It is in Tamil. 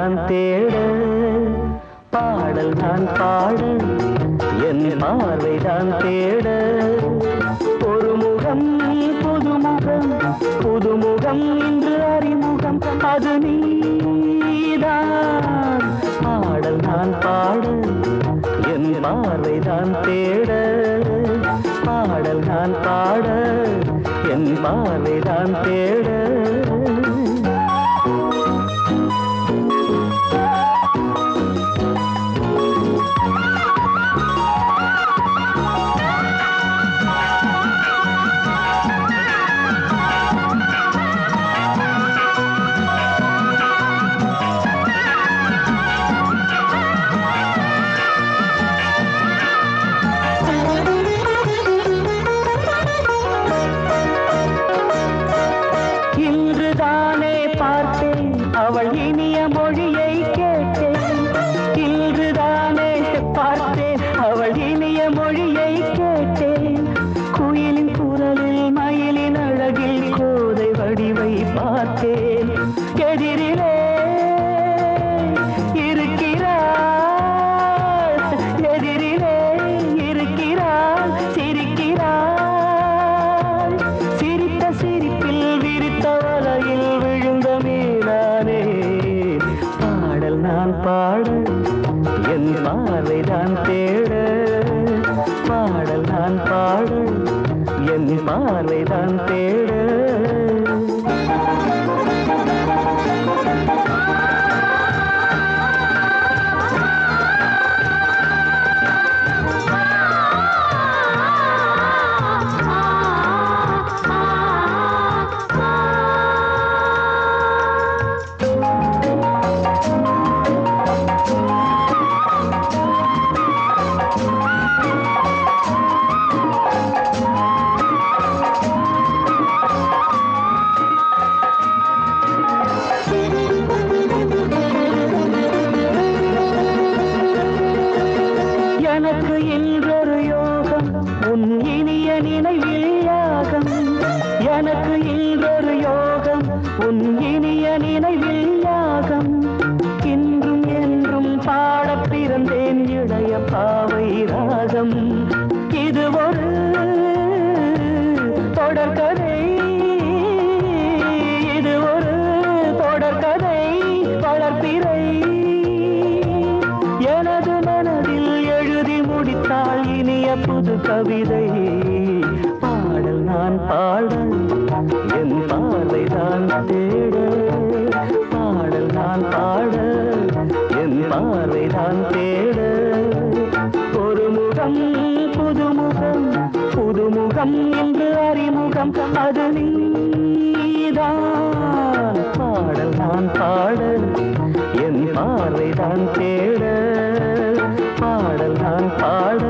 பார்வைதான் தேட பாடல் நான் பாட என் பார்வைதான் தேட ஒரு முகம் புதுமுகம் புதுமுகம் இன்று அறிமுகம் அது நீதான் பாடல் நான் பாட என் பார்வைதான் தேட பாடல் நான் பாட என் பார்வைதான் தேட அவள் இனிய மொழியை கேட்டேன் இன்றுதானே பார்த்தேன் அவள் இனிய மொழியை கேட்டேன் குயிலின் குரலில் மயிலின் அழகில் கோதை வடிவை பார்த்தேன் எதிரிலே இருக்கிறாள் எதிரிலே இருக்கிறாள் சிரிக்கிறாள் சிரித்த சிரிப்பில் விரித்த வலையில் விழுந்த மீனானே பாடல் நான் பாட என் பார்வைதான் தேட பாடல் நான் பாட என் பார்வைதான் தேட எனக்கு இன்றொரு யோகம் உன் இனிய நினைவில் யாகம் எனக்கு இன்றொரு யோகம் உன் இனிய நினைவில் யாகம் இன்றும் என்றும் பாடப் பிறந்தேன் இளைய பாவை ராகம் இது ஒரு தொடர்கதை இது ஒரு தொடர்கதை வளர்ப்பிறை எனது மனதில் எழுதி முடித்தாள் இனிய புது கவிதை பாடல் நான் பாட என் பார்வைதான் தேட பாடல் நான் பாட என் பார்வைதான் தேட ஒரு முகம் புதுமுகம் புதுமுகம் என்று அறிமுகம் அது நீதான் பாடல் நான் பாட என் பார்வைதான் தேட பாடல் நான் பாட